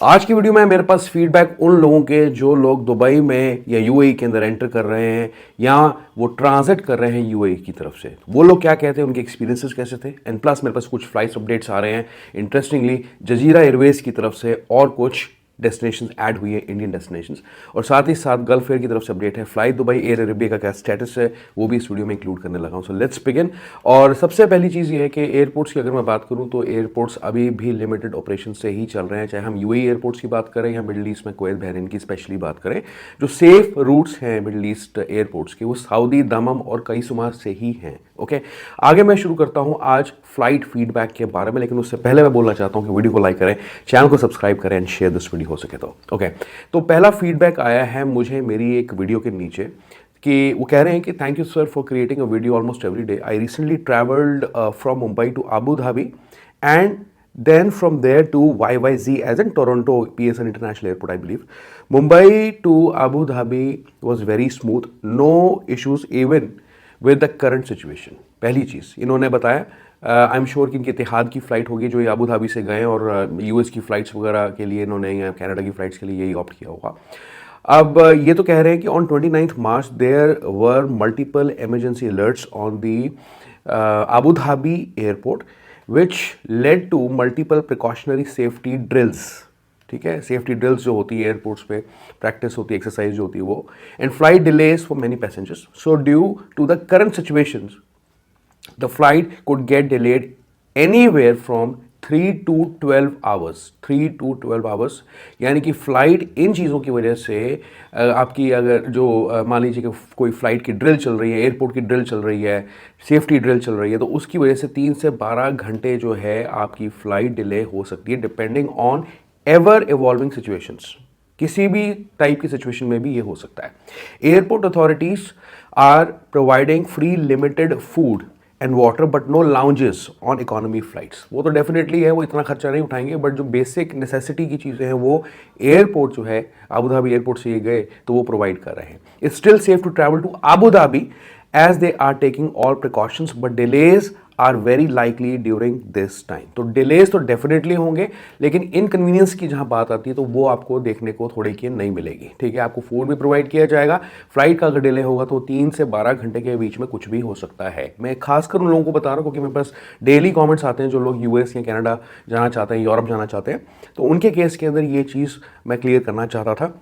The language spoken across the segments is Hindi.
आज की वीडियो में मेरे पास फीडबैक उन लोगों के जो लोग दुबई में या यूएई के अंदर एंटर कर रहे हैं या वो ट्रांजिट कर रहे हैं यूएई की तरफ से। वो लोग क्या कहते हैं, उनके एक्सपीरियंसेस कैसे थे, एंड प्लस मेरे पास कुछ फ्लाइट्स अपडेट्स आ रहे हैं इंटरेस्टिंगली जजीरा एयरवेज की तरफ से, और कुछ डेस्टिनेशंस ऐड हुई है, इंडियन डेस्टिनेशंस, और साथ ही साथ गल्फ एयर की तरफ से अपडेट है। फ्लाइट दुबई एयर अरेबिया का क्या स्टेटस है वो भी इस वीडियो में इंक्लूड करने लगा हूं। So let's begin. और सबसे पहली चीज़ ये है कि एयरपोर्ट्स की अगर मैं बात करूं तो एयरपोर्ट्स अभी भी लिमिटेड ऑपरेशन से ही चल रहे हैं, चाहे हम यूएई एयरपोर्ट्स की बात करें या मिडिल ईस्ट में कुवैत बहरीन की स्पेशली बात करें। जो सेफ रूट्स हैं मिडिल ईस्ट एयरपोर्ट्स के वो सऊदी, दमम और कई सुमार से ही हैं। ओके, आगे मैं शुरू करता हूं आज फ्लाइट फीडबैक के बारे में, लेकिन उससे पहले मैं बोलना चाहता हूं कि वीडियो को लाइक करें, चैनल को सब्सक्राइब करें एंड शेयर दिस वीडियो हो सके तो। ओके, तो पहला फीडबैक आया है मुझे मेरी एक वीडियो के नीचे कि वो कह रहे हैं कि thank you sir for creating a video almost every day. I recently travelled from Mumbai to Abu Dhabi and then from there to YYZ as in Toronto PSN International Airport, I believe. Mumbai to Abu Dhabi was very smooth, no issues even with the current situation. पहली चीज़ इन्होंने बताया, आई एम श्योर कि इनके इतिहाद की फ़्लाइट होगी जो ये अबू धाबी से गए और यूएस की फ़्लाइट्स वगैरह के लिए इन्होंने या कनाडा की फ़्लाइट्स के लिए यही ऑप्ट किया होगा। अब ये तो कह रहे हैं कि on 29 March there were multiple emergency alerts on the Abu Dhabi airport which led to multiple precautionary safety drills। ठीक है, सेफ्टी ड्रिल्स जो होती है एयरपोर्ट्स पे प्रैक्टिस होती है, एक्सरसाइज जो होती है वो, and flight delays for many passengers. So due to the current situations the flight could get delayed anywhere from 3 to 12 hours. 3 to 12 hours यानी कि फ़्लाइट इन चीज़ों की वजह से आपकी अगर जो मान लीजिए कि कोई फ़्लाइट की ड्रिल चल रही है, एयरपोर्ट की ड्रिल चल रही है, सेफ्टी ड्रिल चल रही है, तो उसकी वजह से 3 से 12 घंटे जो है आपकी फ़्लाइट डिले हो सकती है depending on ever evolving situations. किसी भी टाइप की सिचुएशन में भी ये हो सकता है। Airport authorities are providing free limited food and water but no lounges on economy flights. वो तो डेफिनेटली है, वो इतना खर्चा नहीं उठाएंगे, बट जो बेसिक नेसेसिटी की चीज़ें हैं वो एयरपोर्ट जो है अबू धाबी एयरपोर्ट से ये गए तो वो प्रोवाइड कर रहे हैं। It's still safe to travel to Abu Dhabi as they are taking all precautions but delays are very likely during this time. तो डिलेज तो डेफिनेटली होंगे, लेकिन इनकन्वीनियंस की जहां बात आती है तो वो आपको देखने को थोड़ी की नहीं मिलेगी। ठीक है, आपको फूड भी प्रोवाइड किया जाएगा। फ्लाइट का अगर डिले होगा तो 3 से 12 घंटे के बीच में कुछ भी हो सकता है। मैं खासकर उन लोगों को बता रहा हूँ क्योंकि मेरे पास डेली कमेंट्स आते हैं जो लोग यूएस या कनाडा जाना चाहते हैं, यूरोप जाना चाहते हैं, तो उनके केस के अंदर ये चीज़ मैं क्लियर करना चाहता था।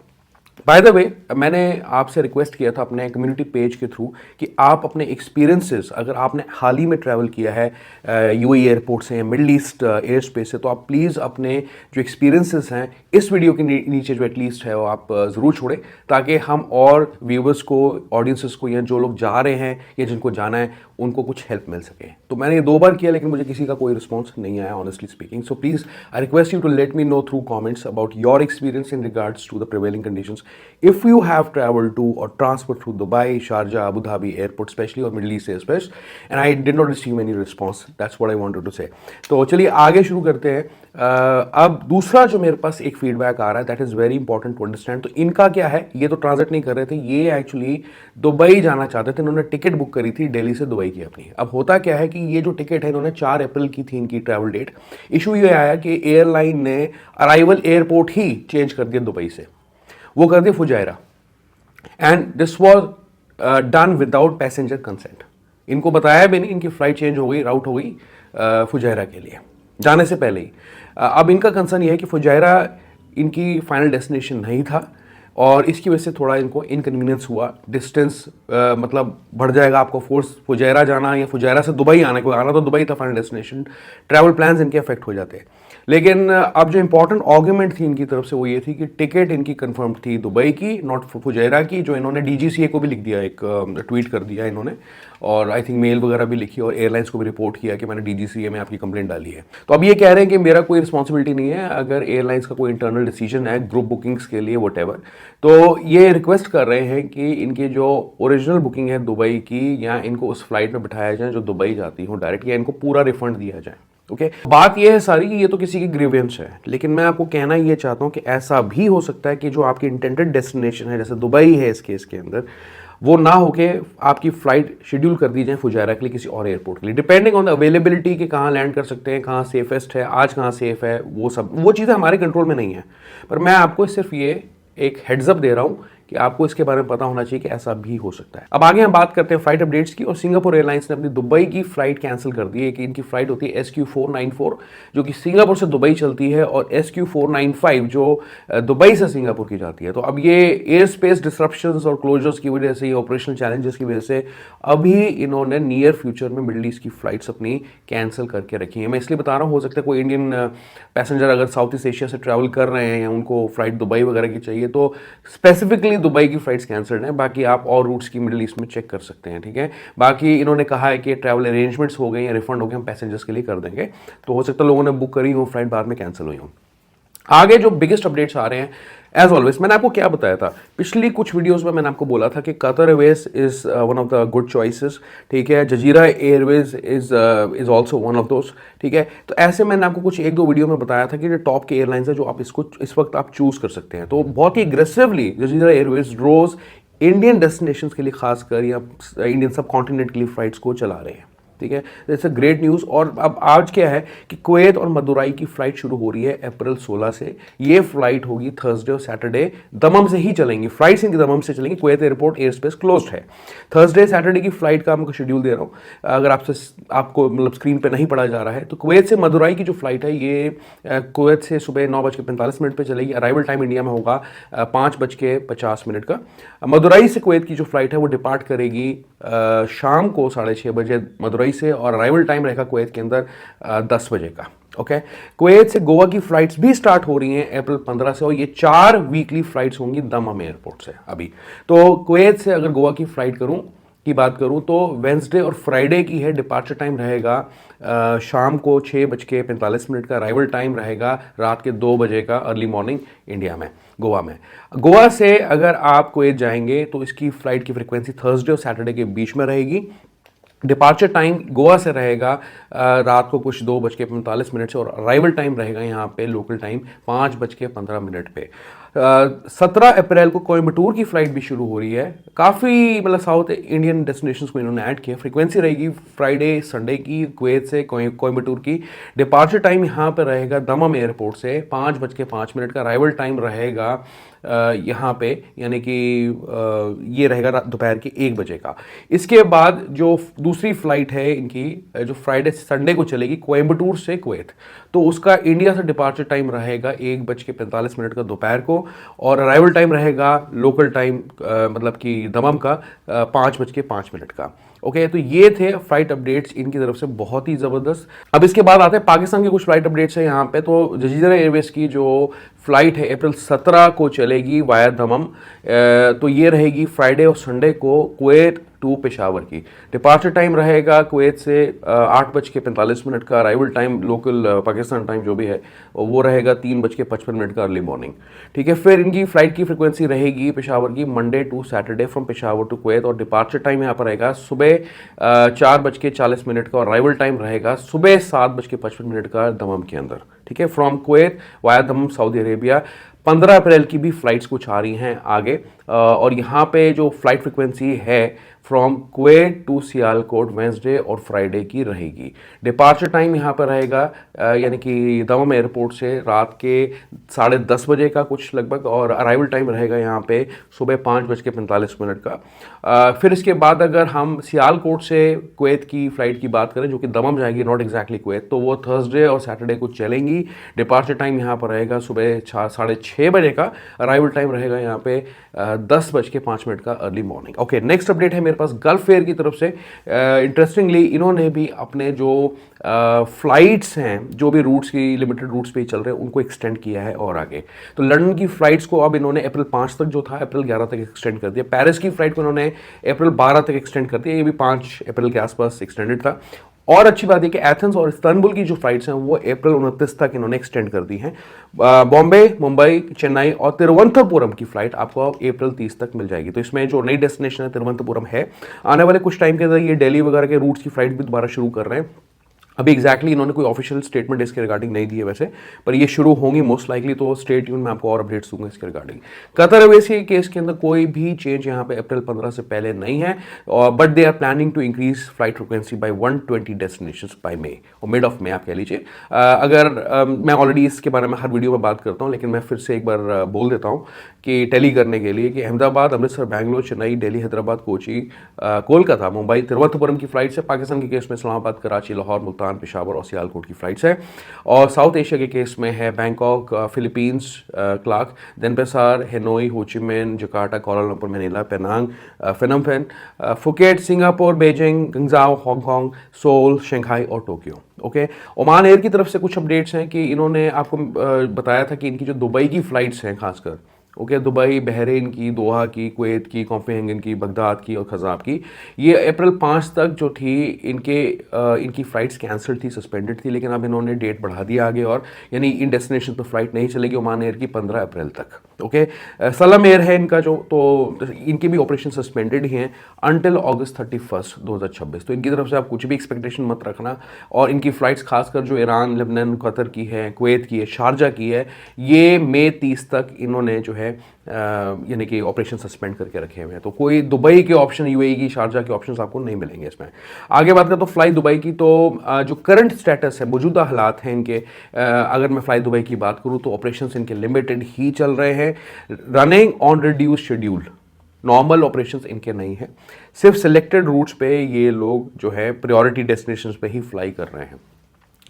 बाय द वे, मैंने आपसे रिक्वेस्ट किया था अपने कम्युनिटी पेज के थ्रू कि आप अपने एक्सपीरियंसेस, अगर आपने हाल ही में ट्रैवल किया है यूएई एयरपोर्ट से या मिडल ईस्ट एयर स्पेस से, तो आप प्लीज़ अपने जो एक्सपीरियंसेस हैं इस वीडियो के नीचे जो एटलीस्ट है वो आप ज़रूर छोड़ें, ताकि हम और व्यूवर्स को, ऑडियंसेस को, या जो लोग जा रहे हैं या जिनको जाना है उनको कुछ हेल्प मिल सके। तो मैंने ये 2 बार किया लेकिन मुझे किसी का कोई रिस्पॉन्स नहीं आया honestly speaking. So please I request you to let me know through comments about your experience in regards to the prevailing conditions if you have traveled to or transferred through Dubai, Sharjah, Abu Dhabi airport especially or Middle East airspace, and I did not receive any response. That's what I wanted to say. तो चलिए आगे शुरू करते हैं। अब दूसरा जो मेरे पास एक फीडबैक आ रहा है, that is very important to understand. तो इनका क्या है, ये तो ट्रांजिट नहीं कर रहे थे, ये एक्चुअली दुबई जाना चाहते थे। इन्होंने टिकट बुक करी थी दिल्ली से दुबई की अपनी। अब होता क्या है कि ये जो टिकट है इन्होंने 4 अप्रैल की थी इनकी ट्रैवल डेट। इशू ये आया कि एयरलाइन ने अराइवल एयरपोर्ट ही चेंज कर दिया दुबई से, वो कर दिया Fujairah, and this was done without passenger consent. इनको बताया भी नहीं, इनकी फ्लाइट चेंज हो गई, राउट हो गई फुजायरा के लिए जाने से पहले ही। अब इनका कंसर्न ये है कि फुजायरा इनकी फाइनल डेस्टिनेशन नहीं था और इसकी वजह से थोड़ा इनको इनकन्वीनियंस हुआ। डिस्टेंस मतलब बढ़ जाएगा, आपको फोर्स फुजायरा जाना या फुजायरा से दुबई आना, कोई आना तो दुबई था फाइनल डेस्टिनेशन, ट्रैवल प्लान्स इनके अफेक्ट हो जाते हैं। लेकिन अब जो इंपॉर्टेंट आर्गुमेंट थी इनकी तरफ से वो ये थी कि टिकट इनकी कंफर्म थी दुबई की, नॉट फुजैरा की, जो इन्होंने डीजीसीए को भी लिख दिया, एक ट्वीट कर दिया इन्होंने, और आई थिंक मेल वगैरह भी लिखी और एयरलाइंस को भी रिपोर्ट किया कि मैंने डीजीसीए में आपकी कंप्लेंट डाली है। तो अब ये कह रहे हैं कि मेरा कोई रिस्पॉन्सिबिलिटी नहीं है, अगर एयरलाइंस का कोई इंटरनल डिसीजन है ग्रुप बुकिंग्स के लिए वट, तो ये रिक्वेस्ट कर रहे हैं कि इनकी जो ओरिजिनल बुकिंग है दुबई की, या इनको उस फ्लाइट में बिठाया जाए जो दुबई जाती हो डायरेक्ट, या इनको पूरा रिफंड दिया जाए। ओके, बात यह है सारी कि ये तो किसी की ग्रीवेंस है, लेकिन मैं आपको कहना ये चाहता हूँ कि ऐसा भी हो सकता है कि जो आपकी इंटेंडेड डेस्टिनेशन है, जैसे दुबई है इस केस के अंदर, वो ना होके आपकी फ़्लाइट शेड्यूल कर दी जाए फुजायरा के लिए किसी और एयरपोर्ट के लिए, डिपेंडिंग ऑन द अवेलेबिलिटी कि कहाँ लैंड कर सकते हैं, कहाँ सेफेस्ट है, आज कहाँ सेफ है, वो चीज़ें हमारे कंट्रोल में नहीं है। पर मैं आपको सिर्फ ये एक हेड्सअप दे रहा हूँ कि आपको इसके बारे में पता होना चाहिए कि ऐसा भी हो सकता है। अब आगे हम बात करते हैं फ्लाइट अपडेट्स की, और सिंगापुर एयरलाइंस ने अपनी दुबई की फ्लाइट कैंसिल कर दी है कि इनकी फ्लाइट होती है SQ494 जो कि सिंगापुर से दुबई चलती है, और SQ495 जो दुबई से सिंगापुर की जाती है। तो अब ये एयर स्पेस डिसरप्शंस और क्लोजर्स की वजह से, ये ऑपरेशनल चैलेंजेस की वजह से अभी इन्होंने नियर फ्यूचर में मिडल ईस्ट की फ्लाइट्स अपनी कैंसिल करके रखी है। मैं इसलिए बता रहा हूँ, हो सकता है कोई इंडियन पैसेंजर अगर साउथ ईस्ट एशिया से ट्रैवल कर रहे हैं या उनको फ्लाइट दुबई वगैरह की चाहिए, तो स्पेसिफिकली दुबई की फ्लाइट्स कैंसल्ड हैं। बाकी आप और रूट्स की मिडिल ईस्ट में चेक कर सकते हैं, ठीक है। बाकी इन्होंने कहा है कि ट्रैवल अरेंजमेंट्स हो गए या रिफंड हो गए, हम पैसेंजर्स के लिए कर देंगे। तो हो सकता है लोगों ने बुक करी हो फ्लाइट, बाद में कैंसिल हुई हो। आगे जो बिगेस्ट अपडेट्स आ रहे हैं, एज ऑलवेज मैंने आपको क्या बताया था पिछली कुछ वीडियोस में, मैंने आपको बोला था कि Qatar Airways is one of the good choices, ठीक है। Jazeera Airways is also one of those, ठीक है। तो ऐसे मैंने आपको कुछ एक दो वीडियो में बताया था कि जो टॉप के एयरलाइंस है जो आप इसको इस वक्त आप चूज कर सकते हैं। तो बहुत ही एग्रेसिवली जजीरा एयरवेज रोज इंडियन डेस्टिनेशंस के लिए खासकर या इंडियन सब कॉन्टिनेंट के लिए फ्लाइट्स को चला रहे हैं, ठीक है। It's a great news. और अब आज क्या है कि कुवैत और मदुराई की फ़्लाइट शुरू हो रही है अप्रैल 16 से। ये फ्लाइट होगी थर्सडे और सैटरडे, दमम से ही चलेंगी फ्लाइट्स, इनकी दमम से चलेंगी। Kuwait airport air space closed है। थर्सडे सैटरडे की फ़्लाइट का मैं शेड्यूल दे रहा हूँ, अगर आपको मतलब स्क्रीन पे नहीं पढ़ा जा रहा है। तो कुवैत से मदुराई की जो फ्लाइट है ये कुवैत से सुबह 9:45 पे चलेगी। अराइवल टाइम इंडिया में होगा 5:50 का। मदुराई से कुवैत की जो फ्लाइट है वो डिपार्ट करेगी शाम को 6:30 बजे मदुराई से, और अराइवल टाइम रहेगा कुवैत के अंदर 10 बजे का। ओके, कुवैत से गोवा की फ्लाइट्स भी स्टार्ट हो रही हैं अप्रैल 15 से, और ये 4 वीकली फ्लाइट्स होंगी दमम एयरपोर्ट से अभी। तो कुवैत से अगर गोवा की फ्लाइट की बात करूं तो वेंसडे और फ्राइडे की है। डिपार्चर टाइम रहेगा शाम को 6:45 का। अराइवल टाइम रहेगा रात के 2 बजे का, अर्ली मॉर्निंग इंडिया में, गोवा में। गोवा से अगर आप कुवैत जाएंगे तो इसकी फ्लाइट की फ्रीक्वेंसी थर्सडे और सैटरडे के बीच में रहेगी। डिपार्चर टाइम गोवा से रहेगा रात को कुछ 2:45 से, और अराइवल टाइम रहेगा यहाँ पे लोकल टाइम 5:15 पे। 17 अप्रैल को कोयम्बटूर की फ्लाइट भी शुरू हो रही है। काफ़ी मतलब साउथ इंडियन डेस्टिनेशंस को इन्होंने ऐड किया। फ्रीक्वेंसी रहेगी फ्राइडे संडे की कुवैत से कोयम्बटूर की। डिपार्चर टाइम यहाँ पर रहेगा दमम एयरपोर्ट से 5:05 का। अराइवल टाइम रहेगा यहाँ पे यानी कि ये रहेगा दोपहर के 1 बजे का। इसके बाद जो दूसरी फ्लाइट है इनकी जो फ्राइडे संडे को चलेगी कोयम्बटूर से कुवैत, तो उसका इंडिया से डिपार्चर टाइम रहेगा 1:45 का दोपहर को, और अराइवल टाइम रहेगा लोकल टाइम मतलब कि दमम का 5:05 का। ओके, तो ये थे फ्लाइट अपडेट्स इनकी तरफ से, बहुत ही ज़बरदस्त। अब इसके बाद आते हैं पाकिस्तान के कुछ फ्लाइट अपडेट्स हैं यहाँ पे। तो जजीरा एयरवेज की जो फ्लाइट है अप्रैल 17 को चलेगी वाया दमम। तो ये रहेगी फ्राइडे और संडे को कुवैत टू पेशावर की। डिपार्चर टाइम रहेगा कुवैत से 8:45 का। Arrival time local Pakistan time जो भी है वो रहेगा 3:55 का, अर्ली मॉर्निंग, ठीक है। फिर इनकी फ्लाइट की फ्रीक्वेंसी रहेगी पेशावर की Monday to Saturday from Peshawar to Kuwait, और डिपार्चर टाइम यहाँ पर रहेगा सुबह 4:40 का, और अराइवल टाइम रहेगा सुबह 7:55 का दमम के अंदर, ठीक है, from Kuwait via Dammam Saudi Arabia. 15 अप्रैल की भी फ्लाइट्स कुछ आ रही हैं आगे, और यहाँ पे जो फ्लाइट फ्रिक्वेंसी है from Kuwait to Sialkot Wednesday और फ्राइडे की रहेगी। डिपार्चर टाइम यहाँ पर रहेगा यानी कि दमम एयरपोर्ट से रात के 10:30 बजे का कुछ लगभग, और अराइवल टाइम रहेगा यहाँ पे सुबह 5:45 का। फिर इसके बाद अगर हम सियालकोट से कुवैत की फ़्लाइट की बात करें जो कि दमम जाएगी, नॉट एग्जैक्टली कुवैत, तो वो थर्सडे और सैटरडे को चलेंगी। डिपार्चर टाइम यहाँ पर रहेगा सुबह 6:30 बजे का। अराइवल टाइम रहेगा यहाँ पे 10:05 का, early morning. Okay, next update है मेरे पास गल्फ एयर की तरफ से। इंटरेस्टिंगली इन्होंने भी अपने जो फ्लाइट्स हैं, जो भी रूट्स की लिमिटेड रूट्स पे ही चल रहे हैं, उनको एक्सटेंड किया है और आगे। तो लंदन की फ्लाइट्स को अब इन्होंने अप्रैल 5 तक जो था अप्रैल 11 तक एक्सटेंड कर दिया। पेरिस की फ्लाइट को इन्होंने अप्रैल 12 तक एक्सटेंड कर दिया, ये भी 5 अप्रैल के आसपास एक्सटेंडेड था। और अच्छी बात है कि एथेंस और इस्तांबुल की जो फ्लाइट्स हैं वो अप्रैल 29 तक इन्होंने एक्सटेंड कर दी हैं। बॉम्बे, मुंबई, चेन्नई और तिरुवनंतपुरम की फ्लाइट आपको अप्रैल 30 तक मिल जाएगी। तो इसमें जो नई डेस्टिनेशन है तिरुवनंतपुरम है, आने वाले कुछ टाइम के अंदर ये दिल्ली वगैरह के रूट्स की फ्लाइट भी दोबारा शुरू कर रहे हैं। अभी एग्जैक्टली इन्होंने कोई ऑफिशियल स्टेटमेंट इसके रिगार्डिंग नहीं दी है वैसे, पर ये शुरू होंगी मोस्ट लाइकली, तो स्टे ट्यून में आपको और अपडेट्स दूंगा इसके रिगार्डिंग। कतर एयरवेज के केस के अंदर कोई भी चेंज यहाँ पे अप्रैल 15 से पहले नहीं है, और but they are planning to increase flight frequency by 120 destinations by May, और मिड ऑफ मई आप कह लीजिए। मैं ऑलरेडी इसके बारे में हर वीडियो में बात करता हूँ, लेकिन मैं फिर से एक बार बोल देता हूँ कि टैली करने के लिए कि अहमदाबाद, अमृतसर, बैंगलोर, चेन्नई, दिल्ली, हैदराबाद, कोची, कोलकाता, मुंबई, तिरुवनंतपुरम की फ्लाइट्स है। पाकिस्तान के केस में इस्लामाबाद, कराची, लाहौर, मुल्तान, पेशावर और सियालकोट की फ्लाइट्स है। और साउथ एशिया के केस में है Bangkok, Philippines, Clark, Denpasar, Hanoi, Ho Chi Minh, Jakarta, Kuala Lumpur, Manila, Penang, Phnom Penh, Phuket, Singapore, Beijing, Guangzhou, Hong Kong, Seoul, Shanghai और टोक्यो। ओके, ओमान एयर की तरफ से कुछ अपडेट्स हैं कि इन्होंने आपको बताया था कि इनकी जो दुबई की फ्लाइट्स हैं खासकर, ओके, दुबई, बहरीन की, दोहा की, कुवैत की, कोपेनहेगन की, बगदाद की और खजाब की, ये अप्रैल 5 तक जो थी इनकी फ़्लाइट्स कैंसिल थी, सस्पेंडेड थी, लेकिन अब इन्होंने डेट बढ़ा दिया आगे, और यानी इन डेस्टिनेशन पर फ्लाइट नहीं चलेगी ओमान एयर की 15 अप्रैल तक। ओके, सलम एयर है इनका जो, तो इनके भी ऑपरेशन सस्पेंडेड ही हैं अनटिल अगस्त 31, 2026। तो इनकी तरफ से आप कुछ भी एक्सपेक्टेशन मत रखना, और इनकी फ़्लाइट्स खासकर जो ईरान, लेबनान, कतर की है, कुवैत की है, शारजा की है, ये मई 30 तक इन्होंने जो है यानी कि ऑपरेशन सस्पेंड करके रखे हुए हैं। तो कोई दुबई के ऑप्शन, यूएई की, शारजा के ऑप्शंस आपको नहीं मिलेंगे इसमें। आगे बात करें तो फ्लाई दुबई की, तो जो करंट स्टेटस है, मौजूदा हालात हैं इनके, अगर मैं फ्लाई दुबई की बात करूं तो ऑपरेशंस इनके लिमिटेड ही चल रहे हैं, running on reduce schedule, normal operations इनके नहीं है। सिर्फ सिलेक्टेड रूट्स पे ये लोग जो है प्रायोरिटी डेस्टिनेशंस पे ही फ्लाई कर रहे हैं।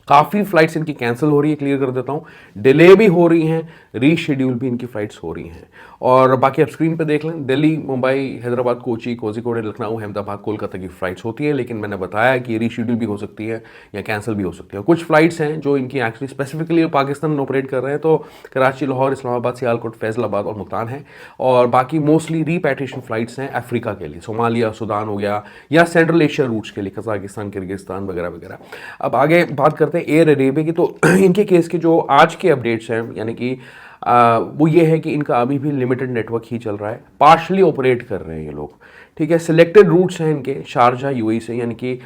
काफ़ी फ्लाइट्स इनकी कैंसिल हो रही है, क्लियर कर देता हूँ, डिले भी हो रही हैं, रीशेड्यूल भी इनकी फ्लाइट्स हो रही हैं। और बाकी आप स्क्रीन पे देख लें, दिल्ली, मुंबई, हैदराबाद, कोची, कोझिकोड, लखनऊ, अहमदाबाद, कोलकाता की फ़्लाइट्स होती हैं, लेकिन मैंने बताया कि रीशेड्यूल भी हो सकती है या कैंसिल भी हो सकती है। कुछ फ्लाइट्स हैं जो इनकी एक्चुअली स्पेसिफिकली पाकिस्तान में ऑपरेट कर रहे हैं, तो कराची, लाहौर, इस्लामाबाद, सियालकोट, फैसलाबाद और मुल्तान है। और बाकी मोस्टली रीपैट्रिएशन फ्लाइट्स हैं अफ्रीका के लिए, सोमालिया, सूडान हो गया, या सेंट्रल एशिया रूट्स के लिए, कजाकिस्तान, किर्गिस्तान वगैरह वगैरह। अब आगे बात करते हैं एयर अरेबिया की, तो इनके केस के जो आज के अपडेट्स हैं, यानी कि वो ये है कि इनका अभी भी लिमिटेड नेटवर्क ही चल रहा है, पार्शली ऑपरेट कर रहे हैं ये लोग, ठीक है। सिलेक्टेड रूट्स हैं इनके शारजा, यूएई से, यानी कि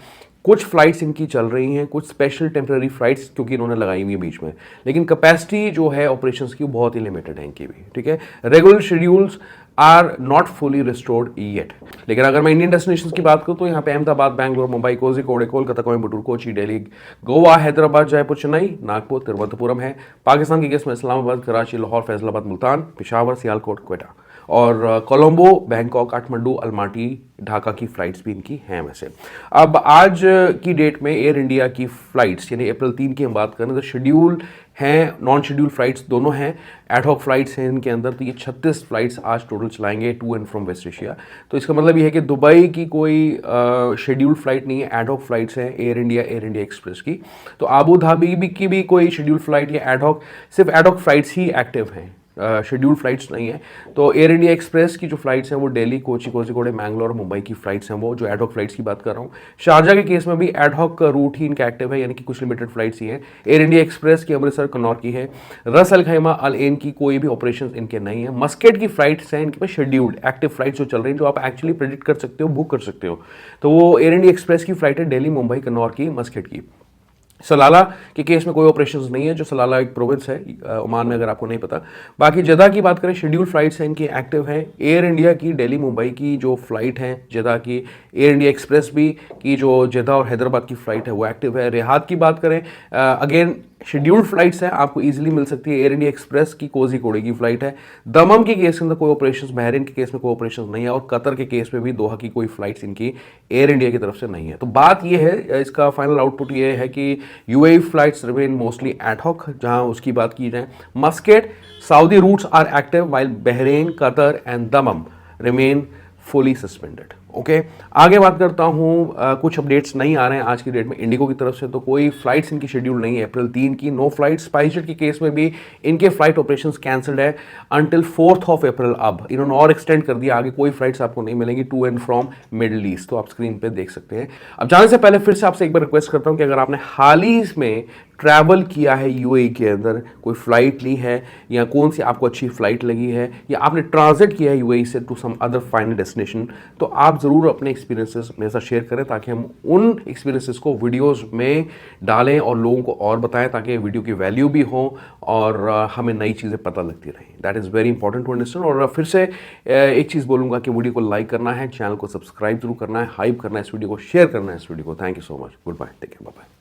कुछ फ्लाइट्स इनकी चल रही हैं, कुछ स्पेशल टेम्पररी फ्लाइट्स क्योंकि इन्होंने लगाई हुई है बीच में, लेकिन कैपेसिटी जो है ऑपरेशंस की बहुत ही लिमिटेड है इनकी भी, ठीक है। Regular schedules are not fully restored yet. लेकिन अगर मैं इंडियन डेस्टिनेशंस की बात करूँ तो यहाँ पे अहमदाबाद, बैंगलोर, मुंबई, कोझिकोड, कोलकाता, कोयम्बटूर, कोची, दिल्ली, गोवा, हैदराबाद, जयपुर, चेन्नई, नागपुर, तिरुवनंतपुरम है। पाकिस्तान के केस में इस्लामाबाद, कराची, लाहौर, फैसलाबाद, मुल्तान, पेशावर, सियालकोट, क्वेटा, और कोलंबो, बैंकॉक, काठमांडू, अलमाटी, ढाका की फ़्लाइट्स भी इनकी हैं वैसे। अब आज की डेट में एयर इंडिया की फ़्लाइट्स, यानी अप्रैल 3 की हम बात करें तो शेड्यूल हैं, नॉन शेड्यूल फ्लाइट्स दोनों हैं, एडहॉक फ्लाइट्स हैं इनके अंदर, तो ये 36 फ्लाइट्स आज टोटल चलाएंगे to and from West Asia. तो इसका मतलब ये है कि दुबई की कोई शेड्यूल फ्लाइट नहीं है, एडहॉक फ्लाइट्स हैं एयर इंडिया एक्सप्रेस की। तो आबू धाबी की भी कोई शेड्यूल फ्लाइट या एडहॉक, सिर्फ एडहॉक फ्लाइट्स ही एक्टिव हैं, शेड्यूल फ्लाइट्स नहीं है। तो एयर इंडिया एक्सप्रेस की जो फ्लाइट्स हैं वो दिल्ली, कोची, कोझिकोड, मैंगलोर, मुंबई की फ्लाइट्स हैं, वो जो एडहॉक फ्लाइट्स की बात कर रहा हूँ। शारजा के केस में भी एडहॉक रूट ही इनका एक्टिव है, यानी कि कुछ लिमिटेड फ्लाइट्स ही हैं। एयर इंडिया एक्सप्रेस की अमृतसर, कन्नौर की है। रस अल खैमा, अल एन की कोई भी ऑपरेशन इनके नहीं है। मस्केट की फ्लाइट्स हैं इनके पास, शेड्यूल्ड एक्टिव फ्लाइट्स जो चल रही हैं, जो आप एक्चुअली प्रेडिक्ट कर सकते हो, बुक कर सकते हो। तो वो एयर इंडिया एक्सप्रेस की फ्लाइट है दिल्ली, मुंबई, कन्नौर की, मस्केट की। सलाला के केस में कोई ऑपरेशंस नहीं है, जो सलाला एक प्रोविंस है ओमान में, अगर आपको नहीं पता। बाकी जदा की बात करें, शेड्यूल फ्लाइट्स हैं इनकी एक्टिव है। एयर इंडिया की दिल्ली, मुंबई की जो फ्लाइट है जदा की, एयर इंडिया एक्सप्रेस भी की जो जदा और हैदराबाद की फ्लाइट है वो एक्टिव है। रिहाद की बात करें, अगेन शेड्यूल्ड फ्लाइट्स हैं, आपको इजीली मिल सकती है। एयर इंडिया एक्सप्रेस की कोझिकोड की फ्लाइट है। दमम के केस के अंदर कोई ऑपरेशंस, बहरीन के केस में कोई ऑपरेशंस नहीं है, और कतर के केस में भी दोहा की कोई फ्लाइट्स इनकी एयर इंडिया की तरफ से नहीं है। तो बात ये है, इसका फाइनल आउटपुट ये है कि UAE flights remain mostly ad hoc, जहां उसकी बात की जाए। Muscat, Saudi routes are active, while Bahrain, Qatar and Dammam remain fully suspended. Okay, आगे बात करता हूँ, कुछ अपडेट्स नहीं आ रहे हैं आज की डेट में इंडिगो की तरफ से, तो कोई फ्लाइट्स इनकी शेड्यूल नहीं है अप्रैल 3 की, नो फ्लाइट। स्पाइसजेट के केस में भी इनके फ्लाइट ऑपरेशंस कैंसल्ड है अंटिल 4 अप्रैल। अब इन्होंने और एक्सटेंड कर दिया, आगे कोई फ्लाइट्स आपको नहीं मिलेंगी to and from Middle East, तो आप स्क्रीन पे देख सकते हैं। अब जाने से पहले फिर से आपसे एक बार रिक्वेस्ट करता हूँ कि अगर आपने हाल ही में ट्रैवल किया है यूएई के अंदर, कोई फ़्लाइट ली है या कौन सी आपको अच्छी फ़्लाइट लगी है, या आपने ट्रांजिट किया है यूएई से to some other final destination, तो आप ज़रूर अपने एक्सपीरियंसेस मेरे साथ शेयर करें ताकि हम उन एक्सपीरियंसेस को वीडियोस में डालें और लोगों को और बताएं ताकि वीडियो की वैल्यू भी हो और हमें नई चीज़ें पता लगती रहें। That is very important to understand. और फिर से एक चीज़ बोलूँगा कि वीडियो को लाइक करना है, चैनल को सब्सक्राइब जरूर करना है, हाइप करना है इस वीडियो को, शेयर करना है इस वीडियो को। Thank you so much, goodbye, take care, bye bye.